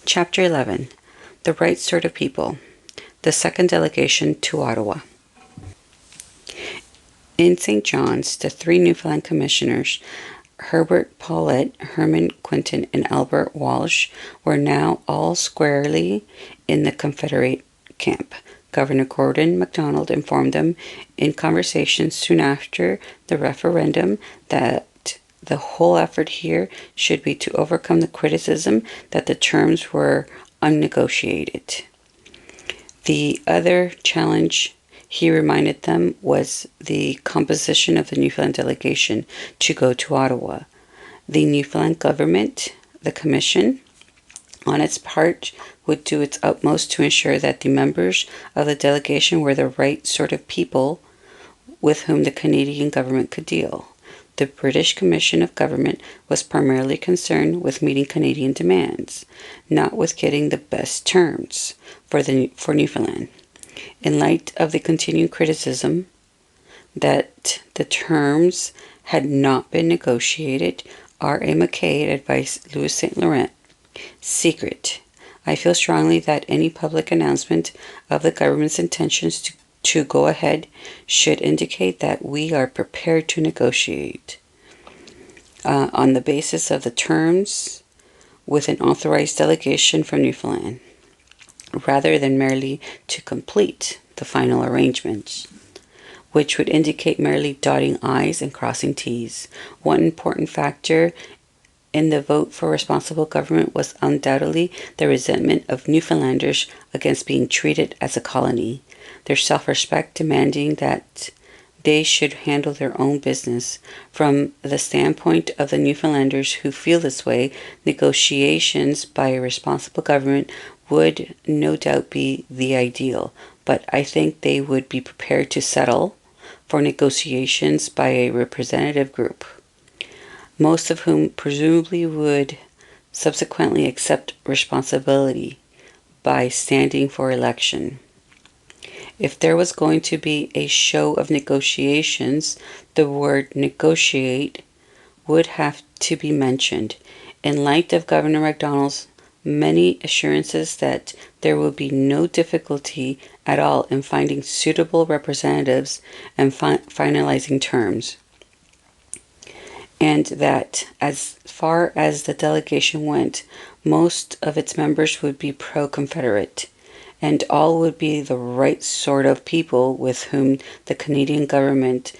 Chapter 11. The Right Sort of People. The Second Delegation to Ottawa. In St. John's, the three Newfoundland commissioners, Herbert Paulette, Herman Quinton, and Albert Walsh, were now all squarely in the Confederate camp. Governor Gordon MacDonald informed them in conversation soon after the referendum that the whole effort here should be to overcome the criticism that the terms were unnegotiated. The other challenge, he reminded them, was the composition of the Newfoundland delegation to go to Ottawa. The Newfoundland government, the Commission, on its part, would do its utmost to ensure that the members of the delegation were the right sort of people with whom the Canadian government could deal. The British Commission of Government was primarily concerned with meeting Canadian demands, not with getting the best terms for Newfoundland. In light of the continued criticism that the terms had not been negotiated, R.A. Mackay advised Louis St. Laurent, "Secret. I feel strongly that any public announcement of the government's intentions to go ahead should indicate that we are prepared to negotiate on the basis of the terms with an authorized delegation from Newfoundland, rather than merely to complete the final arrangements, which would indicate merely dotting I's and crossing T's. One important factor in the vote for responsible government was undoubtedly the resentment of Newfoundlanders against being treated as a colony, their self-respect demanding that they should handle their own business. From the standpoint of the Newfoundlanders who feel this way, negotiations by a responsible government would no doubt be the ideal, but I think they would be prepared to settle for negotiations by a representative group, most of whom presumably would subsequently accept responsibility by standing for election. If there was going to be a show of negotiations, the word negotiate would have to be mentioned. In light of Governor MacDonald's many assurances that there will be no difficulty at all in finding suitable representatives and finalizing terms, and that as far as the delegation went, most of its members would be pro-Confederate, and all would be the right sort of people with whom the Canadian government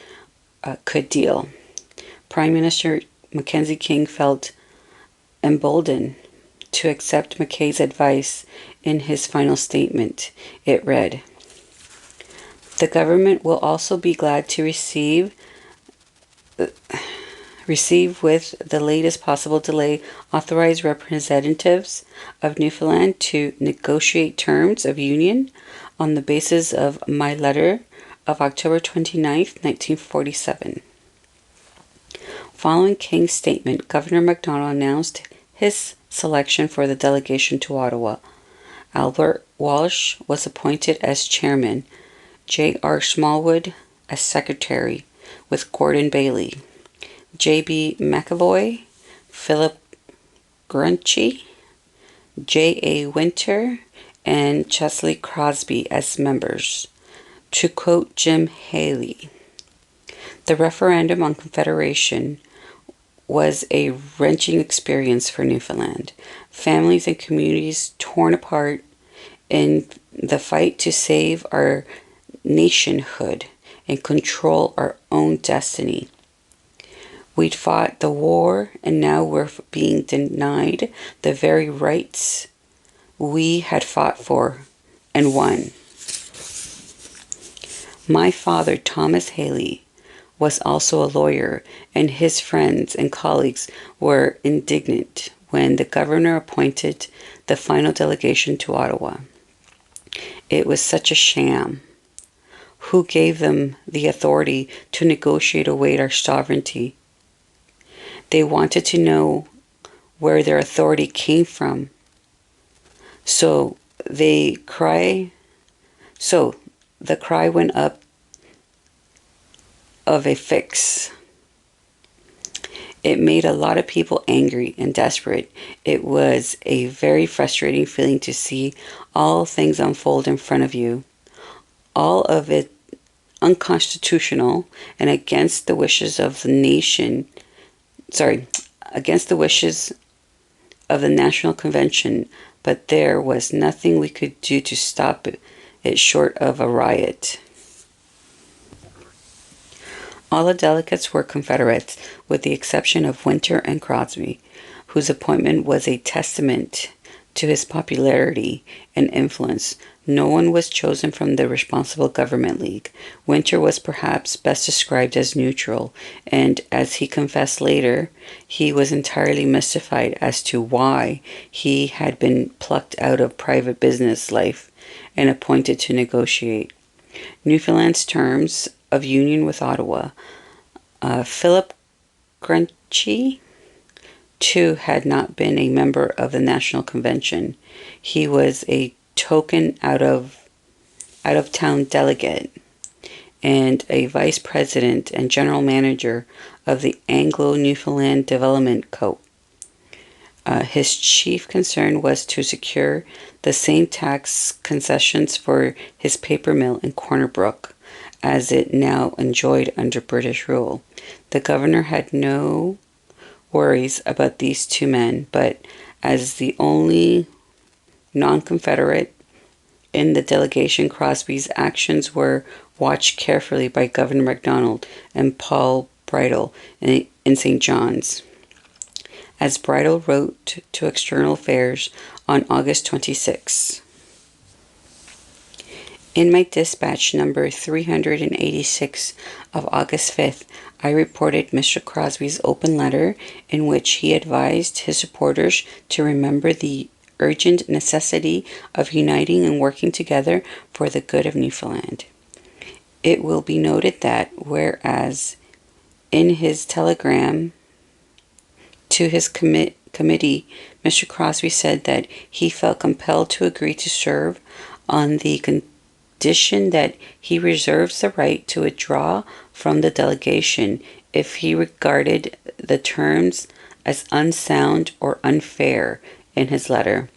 could deal. Prime Minister Mackenzie King felt emboldened to accept Mackay's advice. In his final statement, it read, "The government will also be glad to receive with the latest possible delay authorized representatives of Newfoundland to negotiate terms of union on the basis of my letter of October 29, 1947. Following King's statement, Governor MacDonald announced his selection for the delegation to Ottawa. Albert Walsh was appointed as chairman, J.R. Smallwood as secretary, with Gordon Bailey, J.B. McAvoy, Philip Grunchy, J.A. Winter, and Chesley Crosby as members. To quote Jim Haley, "The referendum on Confederation was a wrenching experience for Newfoundland. Families and communities torn apart in the fight to save our nationhood and control our own destiny. We'd fought the war, and now we're being denied the very rights we had fought for and won." My father, Thomas Haley, was also a lawyer, and his friends and colleagues were indignant when the governor appointed the final delegation to Ottawa. It was such a sham. Who gave them the authority to negotiate away our sovereignty? They wanted to know where their authority came from. So the cry went up of a fix. It made a lot of people angry and desperate. It was a very frustrating feeling to see all things unfold in front of you, all of it unconstitutional and against the wishes of the nation, against the wishes of the National Convention, but there was nothing we could do to stop it short of a riot. All the delegates were Confederates, with the exception of Winter and Crosby, whose appointment was a testament to his popularity and influence. No one was chosen from the Responsible Government League. Winter was perhaps best described as neutral, and as he confessed later, he was entirely mystified as to why he had been plucked out of private business life and appointed to negotiate Newfoundland's terms of union with Ottawa. Philip Grunchy, too, had not been a member of the National Convention. He was a token out of town delegate and a vice president and general manager of the Anglo-Newfoundland Development Co. His chief concern was to secure the same tax concessions for his paper mill in Corner Brook as it now enjoyed under British rule. The governor had no worries about these two men, but as the only non-Confederate in the delegation, Crosby's actions were watched carefully by Governor MacDonald and Paul Bridle in St. John's. As Bridle wrote to External Affairs on August 26, in my dispatch number 386 of August 5th, I reported Mr. Crosby's open letter in which he advised his supporters to remember the urgent necessity of uniting and working together for the good of Newfoundland. It will be noted that whereas in his telegram to his committee, Mr. Crosby said that he felt compelled to agree to serve on the condition that he reserves the right to withdraw from the delegation if he regarded the terms as unsound or unfair. In his letter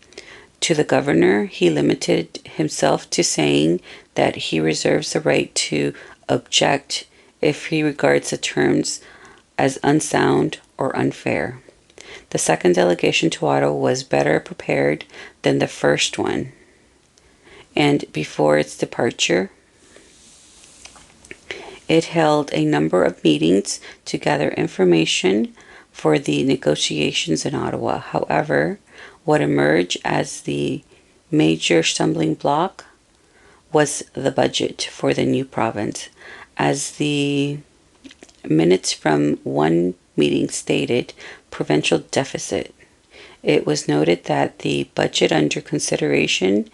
to the governor, he limited himself to saying that he reserves the right to object if he regards the terms as unsound or unfair. The second delegation to Ottawa was better prepared than the first one, and before its departure, it held a number of meetings to gather information for the negotiations in Ottawa. However, what emerged as the major stumbling block was the budget for the new province. As the minutes from one meeting stated, provincial deficit. It was noted that the budget under consideration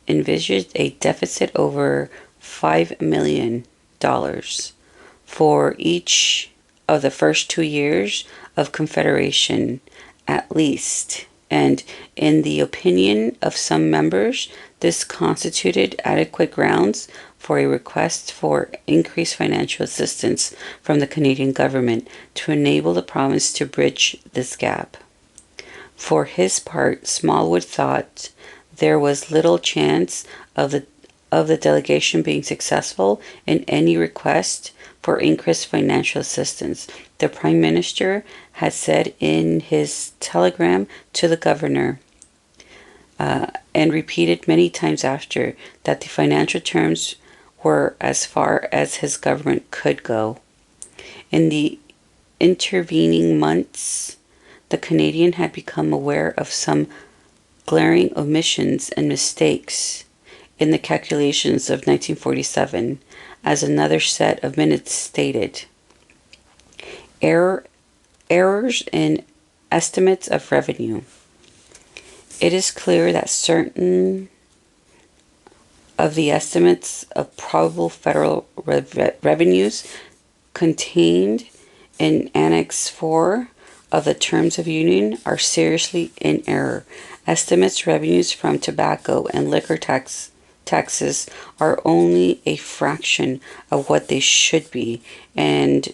envisaged a deficit over $5 million for each of the first 2 years of Confederation, at least. And in the opinion of some members, this constituted adequate grounds for a request for increased financial assistance from the Canadian government to enable the province to bridge this gap. For his part, Smallwood thought there was little chance of the delegation being successful in any request for increased financial assistance. The Prime Minister had said in his telegram to the governor and repeated many times after that the financial terms were as far as his government could go. In the intervening months, the Canadian had become aware of some glaring omissions and mistakes in the calculations of 1947, as another set of minutes stated. Errors in estimates of revenue. It is clear that certain of the estimates of probable federal revenues contained in Annex 4 of the Terms of Union are seriously in error. Estimates revenues from tobacco and liquor taxes are only a fraction of what they should be, and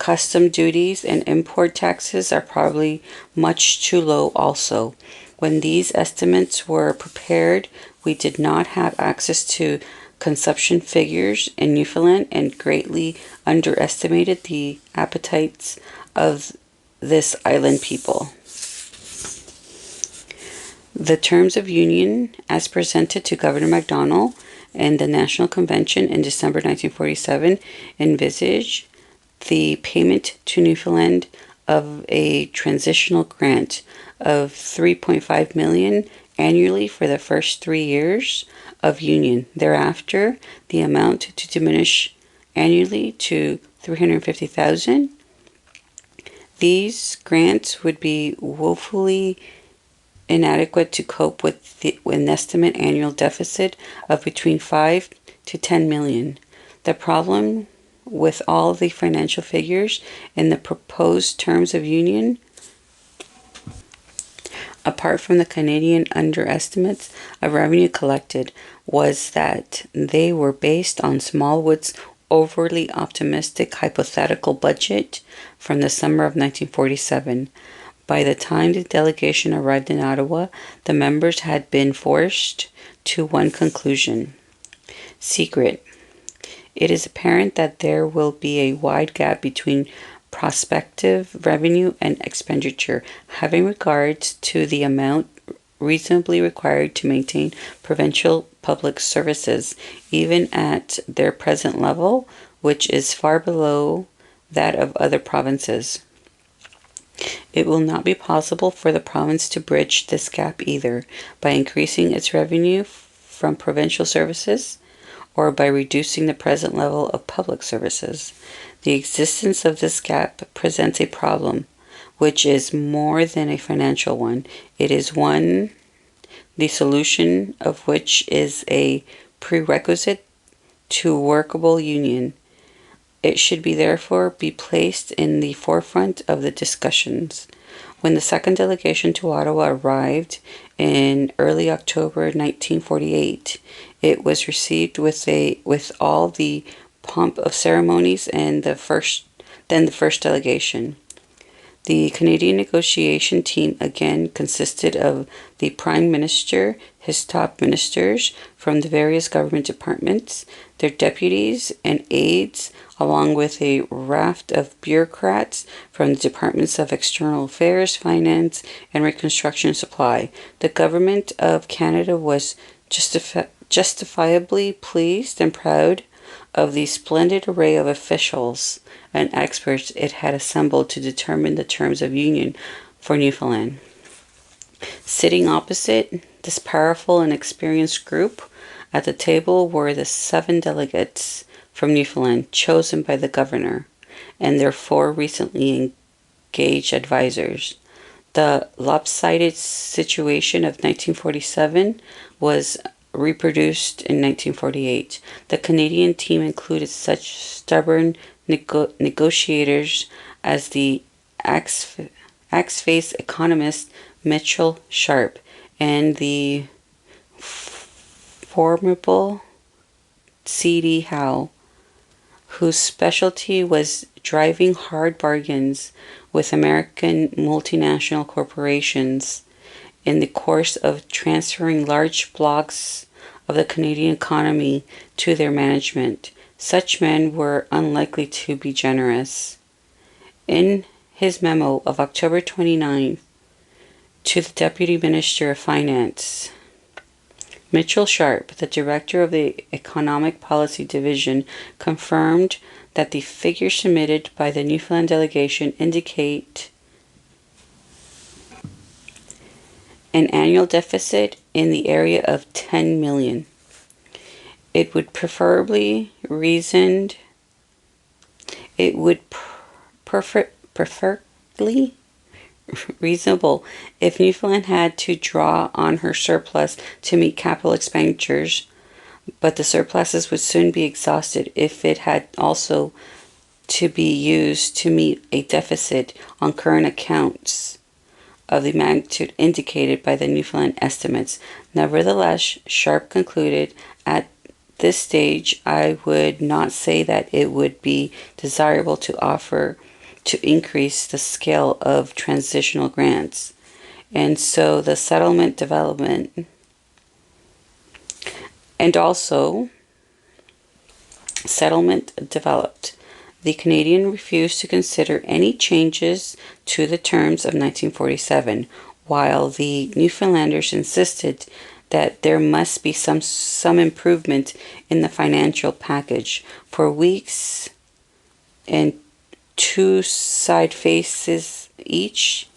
Custom duties and import taxes are probably much too low also. When these estimates were prepared, we did not have access to consumption figures in Newfoundland and greatly underestimated the appetites of this island people. The terms of union, as presented to Governor MacDonald and the National Convention in December 1947, envisage the payment to Newfoundland of a transitional grant of $3.5 million annually for the first 3 years of union. Thereafter, the amount to diminish annually to $350,000. These grants would be woefully inadequate to cope with an estimate annual deficit of between 5 to 10 million. The problem with all the financial figures in the proposed terms of union, apart from the Canadian underestimates of revenue collected, was that they were based on Smallwood's overly optimistic hypothetical budget from the summer of 1947. By the time the delegation arrived in Ottawa, the members had been forced to one conclusion. Secret. It is apparent that there will be a wide gap between prospective revenue and expenditure, having regards to the amount reasonably required to maintain provincial public services, even at their present level, which is far below that of other provinces. It will not be possible for the province to bridge this gap either by increasing its revenue from provincial services or by reducing the present level of public services. The existence of this gap presents a problem, which is more than a financial one. It is one, the solution of which is a prerequisite to workable union. It should therefore be placed in the forefront of the discussions. When the second delegation to Ottawa arrived in early October 1948, it was received with all the pomp of ceremonies and the first delegation. The Canadian negotiation team again consisted of the Prime Minister, his top ministers from the various government departments, their deputies and aides, along with a raft of bureaucrats from the Departments of External Affairs, Finance, and Reconstruction Supply. The Government of Canada was justifiably pleased and proud of the splendid array of officials and experts it had assembled to determine the terms of union for Newfoundland. Sitting opposite this powerful and experienced group at the table were the 7 delegates from Newfoundland chosen by the governor and their 4 recently engaged advisors. The lopsided situation of 1947 was reproduced in 1948. The Canadian team included such stubborn negotiators as the axe-faced economist Mitchell Sharp and the formidable C.D. Howe, whose specialty was driving hard bargains with American multinational corporations in the course of transferring large blocks of the Canadian economy to their management. Such men were unlikely to be generous. In his memo of October 29 to the Deputy Minister of Finance, Mitchell Sharp, the director of the Economic Policy Division, confirmed that the figures submitted by the Newfoundland delegation indicate an annual deficit in the area of 10 million. It would preferably perfectly reasonable if Newfoundland had to draw on her surplus to meet capital expenditures, but the surpluses would soon be exhausted if it had also to be used to meet a deficit on current accounts of the magnitude indicated by the Newfoundland estimates. Nevertheless, Sharp concluded, at this stage, I would not say that it would be desirable to offer to increase the scale of transitional grants. And so the settlement development, and also settlement developed. The Canadian refused to consider any changes to the terms of 1947, while the Newfoundlanders insisted that there must be some improvement in the financial package. For weeks and two side faces each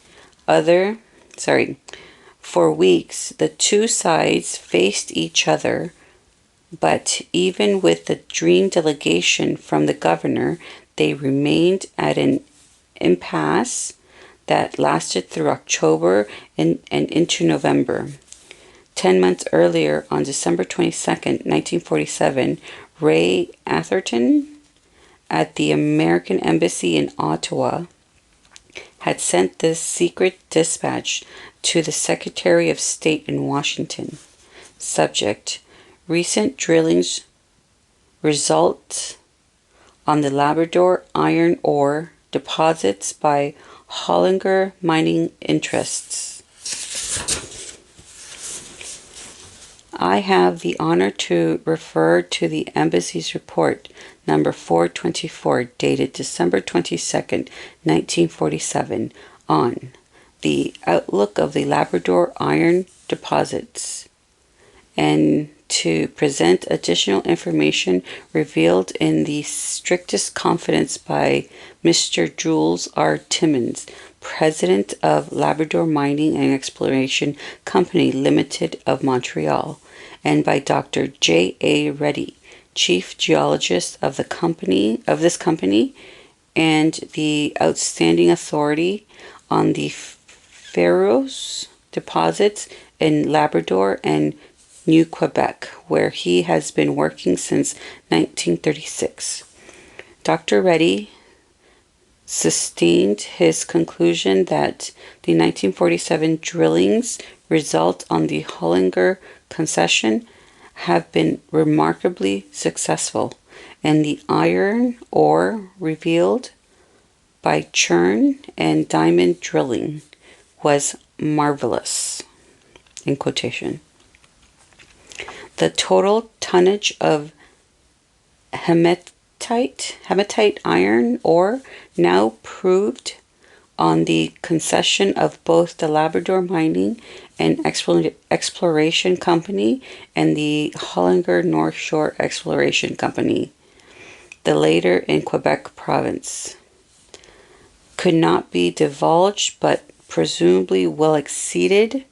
other, for weeks the two sides faced each other, but even with the dream delegation from the governor, they remained at an impasse that lasted through October and into November. 10 months earlier, on December 22nd, 1947, Ray Atherton at the American Embassy in Ottawa had sent this secret dispatch to the Secretary of State in Washington. Subject: recent drillings result on the Labrador iron ore deposits by Hollinger mining interests. I have the honor to refer to the Embassy's report number 424 dated December 22nd, 1947 on the outlook of the Labrador iron deposits, and to present additional information revealed in the strictest confidence by Mr. Jules R. Timmins, President of Labrador Mining and Exploration Company Limited of Montreal, and by Dr. J. A. Reddy, Chief Geologist of this company, and the outstanding authority on the ferrous deposits in Labrador and New Quebec, where he has been working since 1936. Dr. Reddy sustained his conclusion that the 1947 drillings result on the Hollinger concession have been remarkably successful, and the iron ore revealed by churn and diamond drilling was marvelous, in quotation. The total tonnage of hematite iron ore now proved on the concession of both the Labrador Mining and Exploration Company and the Hollinger North Shore Exploration Company, the latter in Quebec province, could not be divulged, but presumably well exceeded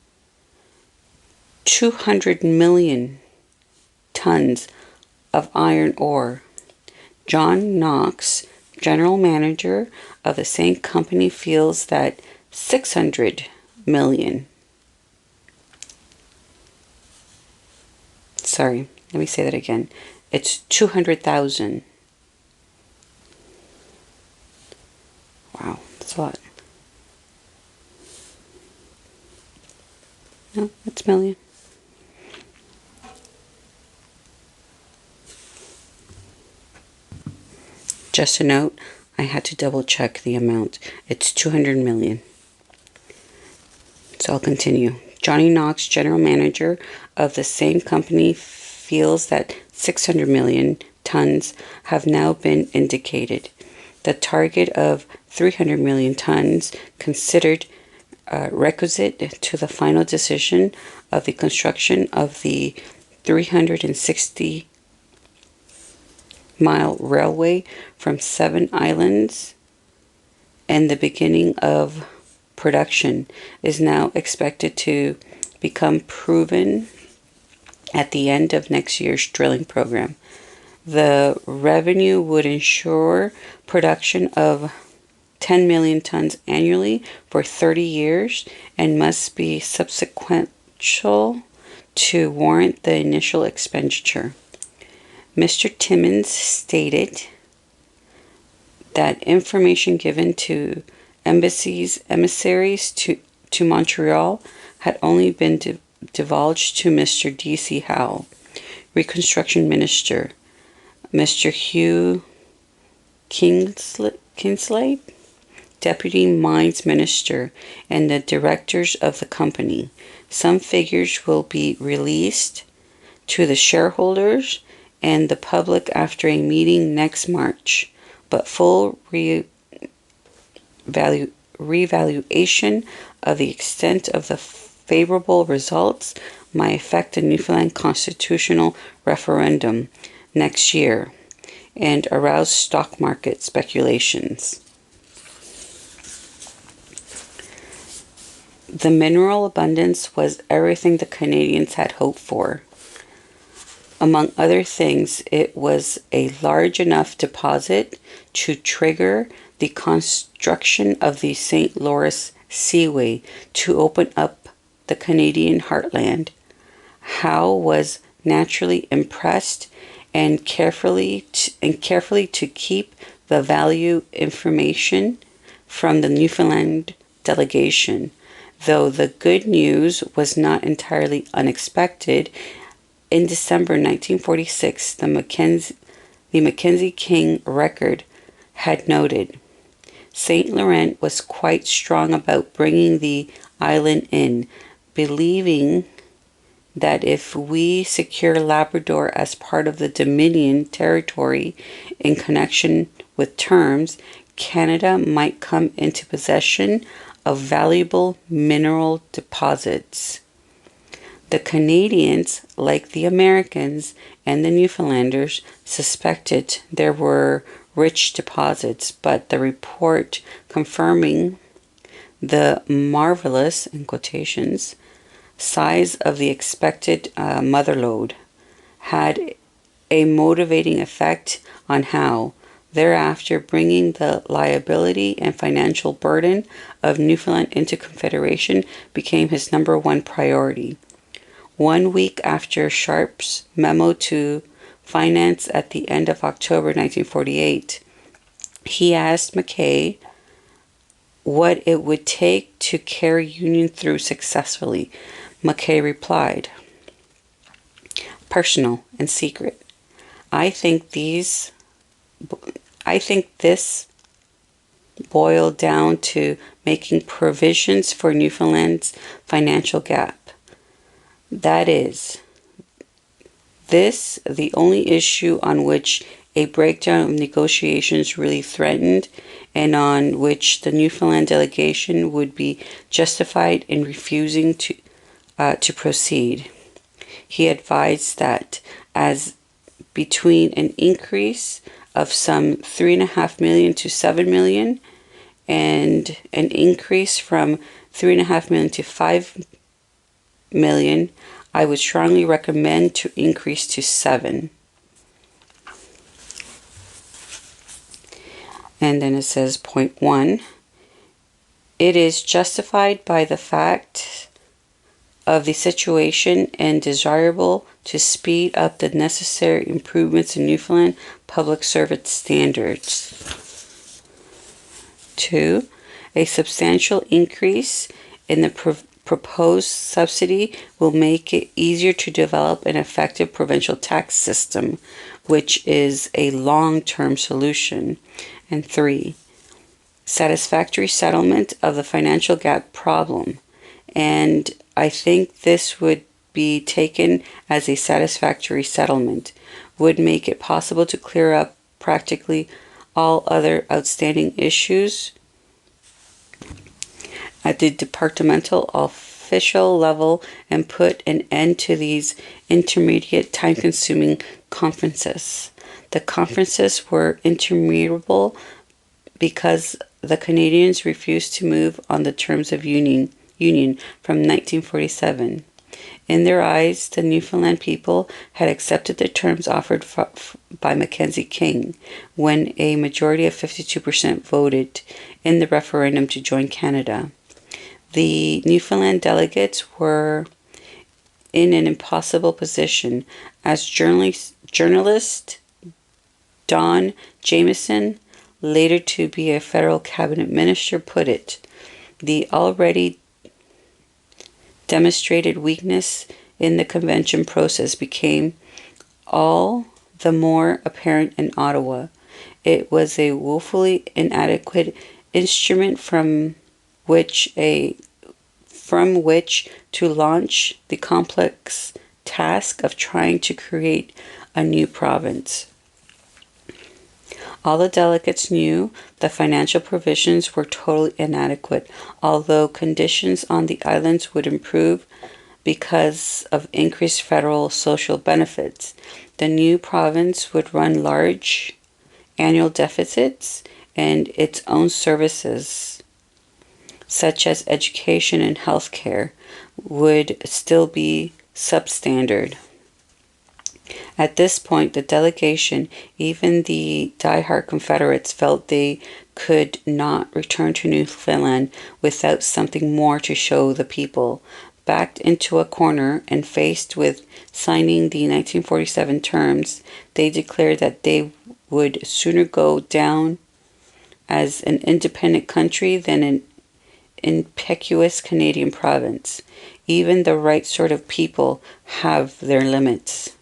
200 million tons of iron ore. John Knox, general manager of the same company, feels that 600 million. Sorry, let me say that again. It's 200,000. Wow, that's a lot. No, it's million. Just a note, I had to double check the amount. It's 200 million. So I'll continue. Johnny Knox, general manager of the same company, feels that 600 million tons have now been indicated. The target of 300 million tons considered requisite to the final decision of the construction of the 360-mile railway from Seven Islands, and the beginning of production is now expected to become proven at the end of next year's drilling program. The revenue would ensure production of 10 million tons annually for 30 years and must be subsequential to warrant the initial expenditure. Mr. Timmins stated that information given to emissaries to Montreal had only been divulged to Mr. D.C. Howe, Reconstruction Minister, Mr. Hugh Kingsley, deputy mines minister, and the directors of the company. Some figures will be released to the shareholders and the public after a meeting next March, but full revaluation of the extent of the favorable results might affect the Newfoundland constitutional referendum next year and arouse stock market speculations. The mineral abundance was everything the Canadians had hoped for. Among other things, it was a large enough deposit to trigger the construction of the St. Lawrence Seaway to open up the Canadian heartland. Howe was naturally impressed and carefully to keep the value information from the Newfoundland delegation. Though the good news was not entirely unexpected, in December 1946, the Mackenzie King record had noted, St. Laurent was quite strong about bringing the island in, believing that if we secure Labrador as part of the Dominion territory in connection with terms, Canada might come into possession of valuable mineral deposits. The Canadians, like the Americans and the Newfoundlanders, suspected there were rich deposits, but the report confirming the marvelous, in quotations, size of the expected motherlode had a motivating effect on Howe, thereafter bringing the liability and financial burden of Newfoundland into Confederation became his number one priority. 1 week after Sharp's memo to Finance at the end of October 1948, he asked Mackay what it would take to carry Union through successfully. Mackay replied, personal and secret. I think this boiled down to making provisions for Newfoundland's financial gap. That is, this the only issue on which a breakdown of negotiations really threatened and on which the Newfoundland delegation would be justified in refusing to proceed. He advised that as between an increase of some 3.5 million to 7 million and an increase from 3.5 million to 5 million, I would strongly recommend to increase to 7. And then it says, point 1, it is justified by the fact of the situation and desirable to speed up the necessary improvements in Newfoundland public service standards. 2, a substantial increase in the proposed subsidy will make it easier to develop an effective provincial tax system, which is a long-term solution. And 3, satisfactory settlement of the financial gap problem. And I think this would be taken as a satisfactory settlement, would make it possible to clear up practically all other outstanding issues at the departmental official level and put an end to these intermediate time-consuming conferences. The conferences were interminable because the Canadians refused to move on the terms of union from 1947. In their eyes, the Newfoundland people had accepted the terms offered by Mackenzie King when a majority of 52% voted in the referendum to join Canada. The Newfoundland delegates were in an impossible position, as journalist Don Jamieson, later to be a federal cabinet minister, put it. The already demonstrated weakness in the convention process became all the more apparent in Ottawa. It was a woefully inadequate instrument from which to launch the complex task of trying to create a new province. All the delegates knew the financial provisions were totally inadequate, although conditions on the islands would improve because of increased federal social benefits. The new province would run large annual deficits, and its own services, such as education and health care, would still be substandard. At this point, the delegation, even the die-hard Confederates, felt they could not return to Newfoundland without something more to show the people. Backed into a corner and faced with signing the 1947 terms, they declared that they would sooner go down as an independent country than an impetuous Canadian province. Even the right sort of people have their limits.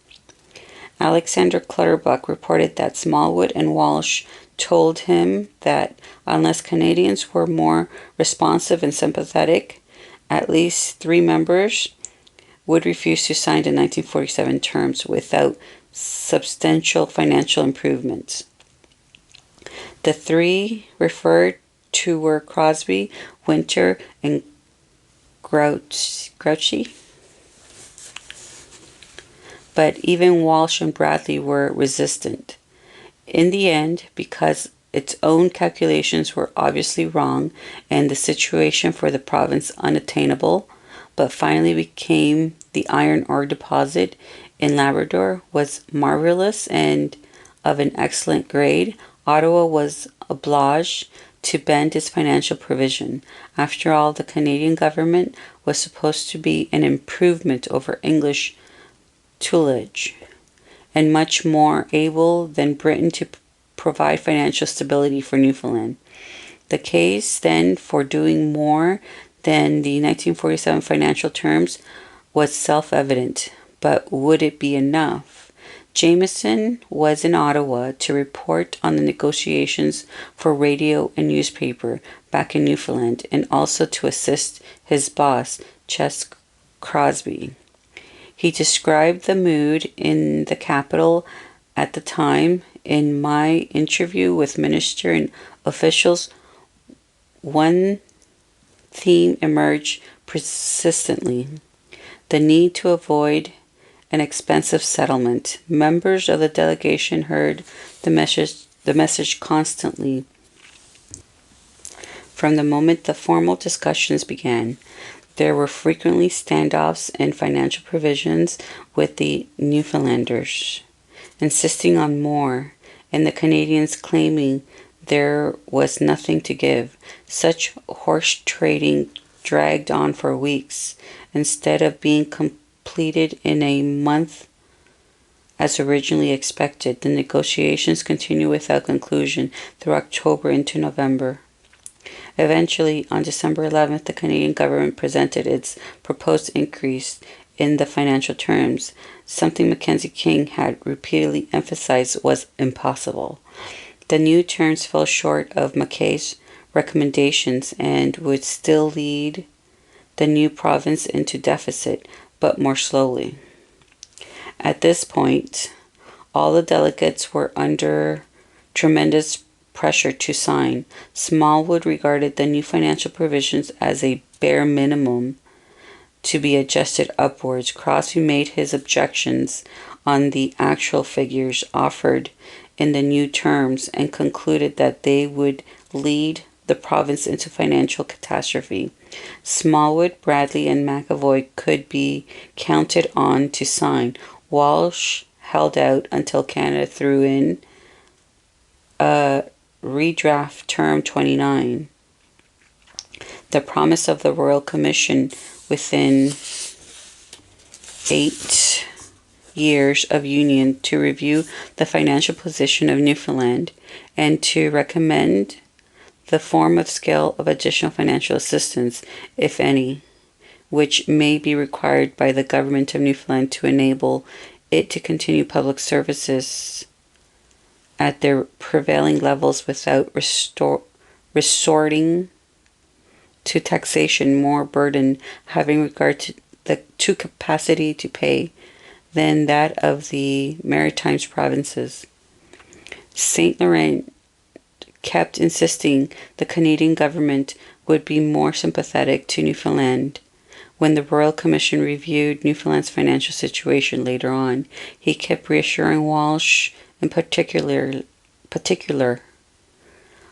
Alexander Clutterbuck reported that Smallwood and Walsh told him that unless Canadians were more responsive and sympathetic, at least 3 members would refuse to sign the 1947 terms without substantial financial improvements. The 3 referred to were Crosby, Winter, and Grouchy. But even Walsh and Bradley were resistant. In the end, because its own calculations were obviously wrong and the situation for the province unattainable, but finally became the iron ore deposit in Labrador was marvelous and of an excellent grade, Ottawa was obliged to bend its financial provision. After all, the Canadian government was supposed to be an improvement over English tutelage, and much more able than Britain to provide financial stability for Newfoundland. The case then for doing more than the 1947 financial terms was self-evident, but would it be enough? Jameson was in Ottawa to report on the negotiations for radio and newspaper back in Newfoundland, and also to assist his boss, Ches Crosby. He described the mood in the capital at the time. In my interview with minister and officials, one theme emerged persistently: the need to avoid an expensive settlement. Members of the delegation heard the message constantly from the moment the formal discussions began. There were frequently standoffs and financial provisions with the Newfoundlanders, insisting on more, and the Canadians claiming there was nothing to give. Such horse trading dragged on for weeks, instead of being completed in a month as originally expected. The negotiations continued without conclusion through October into November. Eventually, on December 11th, the Canadian government presented its proposed increase in the financial terms, something Mackenzie King had repeatedly emphasized was impossible. The new terms fell short of Mackay's recommendations and would still lead the new province into deficit, but more slowly. At this point, all the delegates were under tremendous pressure to sign. Smallwood regarded the new financial provisions as a bare minimum to be adjusted upwards. Crosby made his objections on the actual figures offered in the new terms and concluded that they would lead the province into financial catastrophe. Smallwood, Bradley, and McAvoy could be counted on to sign. Walsh held out until Canada threw in a redraft term 29. The promise of the Royal Commission within 8 years of union to review the financial position of Newfoundland and to recommend the form of scale of additional financial assistance, if any, which may be required by the government of Newfoundland to enable it to continue public services at their prevailing levels without resorting to taxation more burden having regard to the capacity to pay than that of the Maritime provinces. St. Laurent kept insisting the Canadian government would be more sympathetic to Newfoundland. When the Royal Commission reviewed Newfoundland's financial situation later on, he kept reassuring Walsh in particular,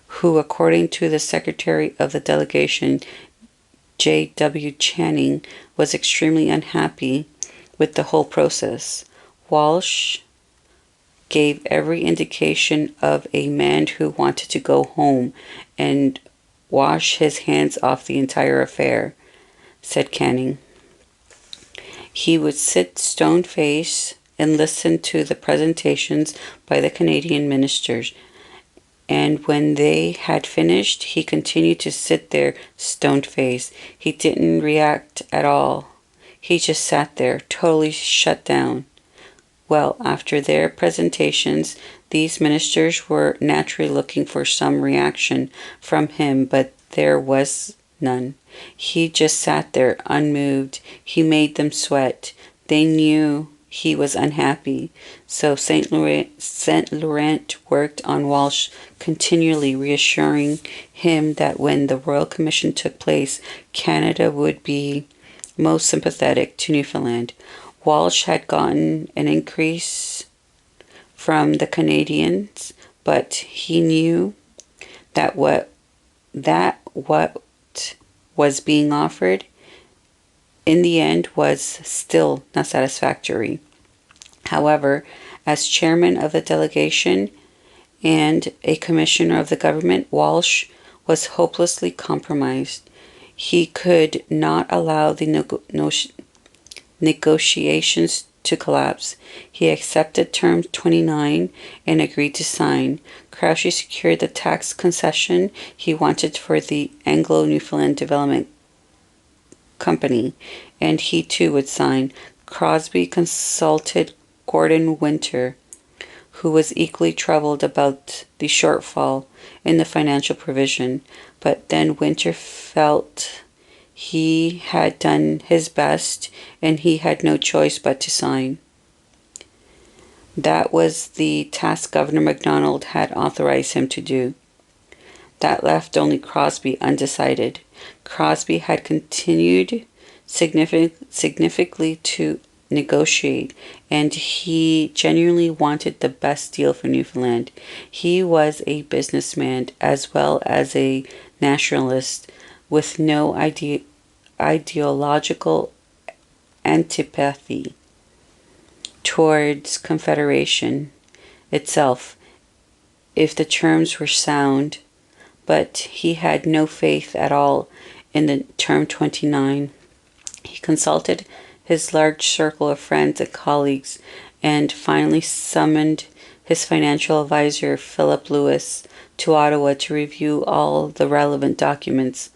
who, according to the Secretary of the Delegation, J.W. Channing, was extremely unhappy with the whole process. Walsh gave every indication of a man who wanted to go home and wash his hands off the entire affair, said Canning. He would sit stone-faced and listen to the presentations by the Canadian ministers, and when they had finished, he continued to sit there stone-faced. He didn't react at all. He just sat there, totally shut down. Well, after their presentations, these ministers were naturally looking for some reaction from him, but there was none. He just sat there, unmoved. He made them sweat. They knew he was unhappy. So St. Laurent worked on Walsh continually, reassuring him that when the Royal Commission took place, Canada would be most sympathetic to Newfoundland. Walsh had gotten an increase from the Canadians, but he knew that what was being offered in the end was still not satisfactory. However, as chairman of the delegation and a commissioner of the government, Walsh was hopelessly compromised. He could not allow the negotiations to collapse. He accepted term 29 and agreed to sign. Crosby secured the tax concession he wanted for the Anglo-Newfoundland Development Company, and he too would sign. Crosby consulted Gordon Winter, who was equally troubled about the shortfall in the financial provision, but then Winter felt he had done his best and he had no choice but to sign. That was the task Governor MacDonald had authorized him to do. That left only Crosby undecided. Crosby had continued significantly to negotiate, and he genuinely wanted the best deal for Newfoundland. He was a businessman as well as a nationalist with no ideological antipathy towards Confederation itself, if the terms were sound, but he had no faith at all in the term 29. He consulted his large circle of friends and colleagues and finally summoned his financial advisor, Philip Lewis, to Ottawa to review all the relevant documents.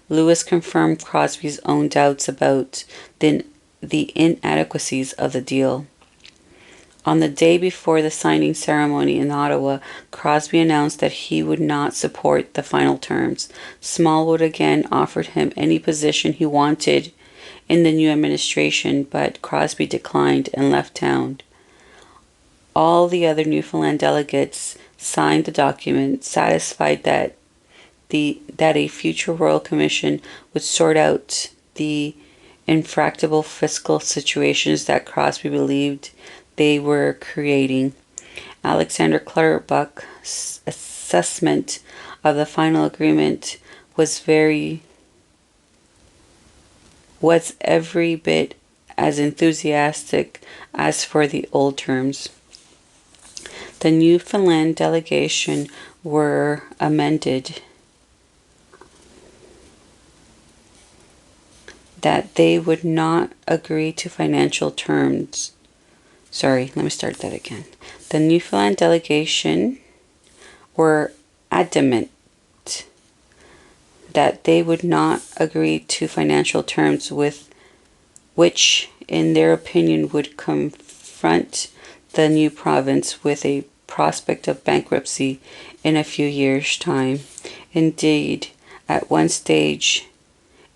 Lewis confirmed Crosby's own doubts about the inadequacies of the deal. On the day before the signing ceremony in Ottawa, Crosby announced that he would not support the final terms. Smallwood again offered him any position he wanted in the new administration, but Crosby declined and left town. All the other Newfoundland delegates signed the document, satisfied that a future Royal Commission would sort out the infractable fiscal situations that Crosby believed they were creating. Alexander Clutterbuck's assessment of the final agreement was every bit as enthusiastic as for the old terms. The Newfoundland delegation were amended that they would not agree to financial terms. The Newfoundland delegation were adamant that they would not agree to financial terms which, in their opinion, would confront the new province with a prospect of bankruptcy in a few years' time. Indeed, at one stage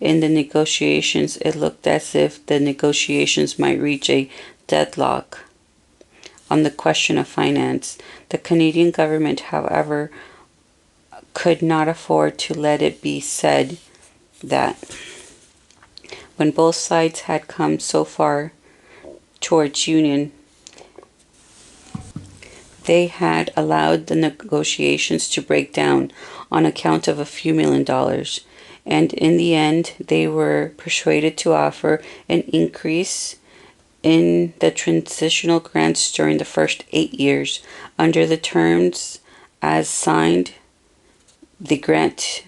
in the negotiations, it looked as if the negotiations might reach a deadlock on the question of finance. The Canadian government, however, could not afford to let it be said that when both sides had come so far towards union, they had allowed the negotiations to break down on account of a few $1,000,000, and in the end they were persuaded to offer an increase in the transitional grants during the first 8 years. Under the terms as signed, the grant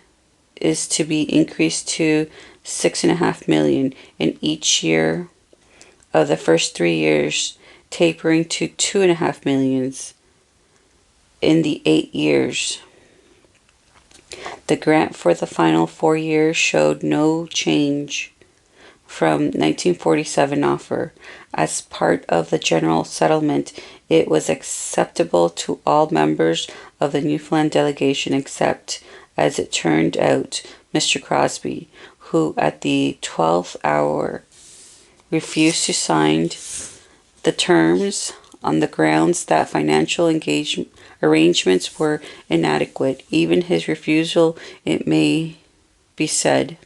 is to be increased to $6.5 million in each year of the first 3 years, tapering to $2.5 million in the 8 years. The grant for the final 4 years showed no change from 1947 offer. As part of the general settlement, it was acceptable to all members of the Newfoundland delegation except, as it turned out, Mr. Crosby, who at the 12th hour refused to sign the terms on the grounds that financial arrangements were inadequate. Even his refusal, it may be said,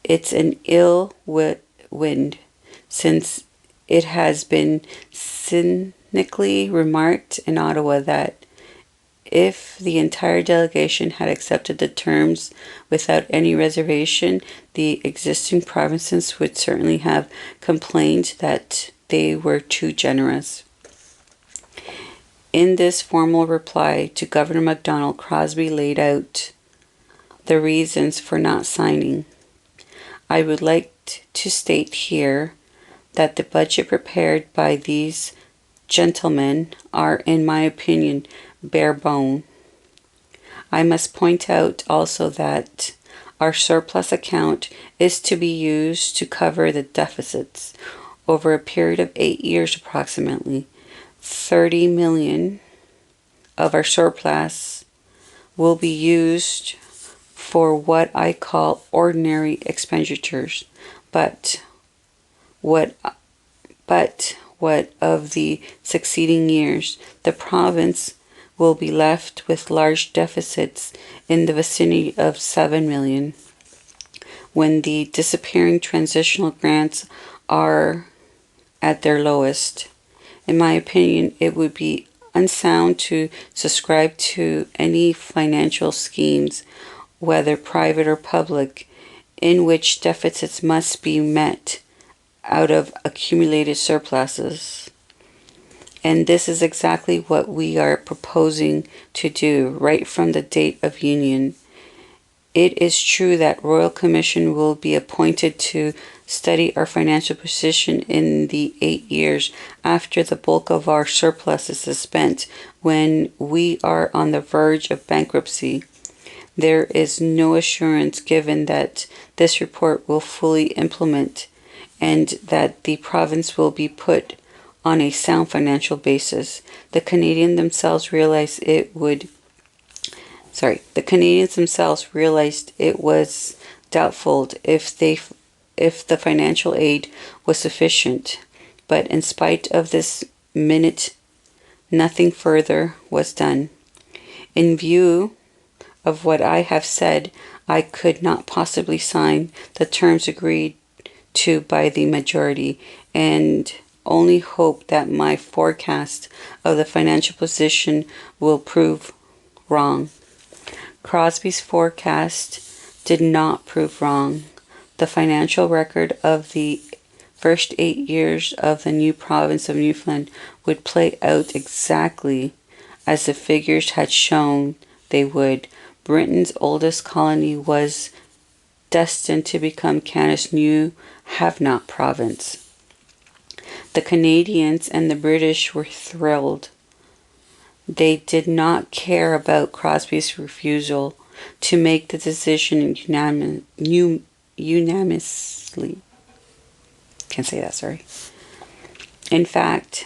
it's an ill wind, since it has been cynically remarked in Ottawa that if the entire delegation had accepted the terms without any reservation, the existing provinces would certainly have complained that they were too generous. In this formal reply to Governor MacDonald, Crosby laid out the reasons for not signing. I would like to state here that the budget prepared by these gentlemen are, in my opinion, bare bone. I must point out also that our surplus account is to be used to cover the deficits over a period of 8 years approximately. 30 million of our surplus will be used for what I call ordinary expenditures, but what of the succeeding years, the province will be left with large deficits in the vicinity of 7 million. When the disappearing transitional grants are at their lowest, in my opinion, it would be unsound to subscribe to any financial schemes, whether private or public, in which deficits must be met out of accumulated surpluses. And this is exactly what we are proposing to do right from the date of union. It is true that Royal Commission will be appointed to study our financial position in the 8 years after the bulk of our surpluses is spent, when we are on the verge of bankruptcy. There is no assurance given that this report will fully implement and that the province will be put on a sound financial basis. The Canadians themselves realized it was doubtful if the financial aid was sufficient. But in spite of this minute, nothing further was done. In view of what I have said, I could not possibly sign the terms agreed to by the majority, and only hope that my forecast of the financial position will prove wrong. Crosby's forecast did not prove wrong. The financial record of the first 8 years of the new province of Newfoundland would play out exactly as the figures had shown they would. Britain's oldest colony was destined to become Canada's new have-not province. The Canadians and the British were thrilled. They did not care about Crosby's refusal to make the decision unanimously. Can't say that, sorry. In fact,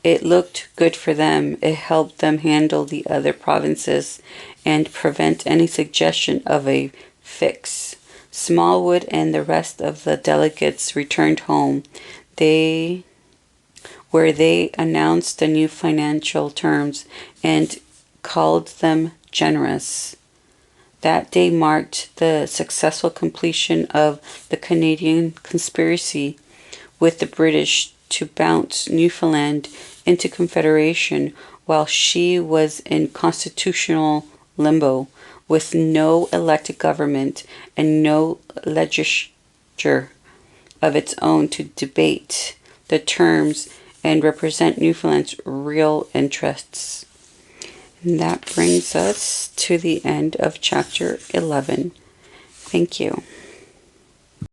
It looked good for them. It helped them handle the other provinces and prevent any suggestion of a fix. Smallwood and the rest of the delegates returned home. Where they announced the new financial terms and called them generous. That day marked the successful completion of the Canadian conspiracy with the British to bounce Newfoundland into Confederation while she was in constitutional limbo with no elected government and no legislature of its own to debate the terms and represent Newfoundland's real interests. And that brings us to the end of chapter 11. Thank you.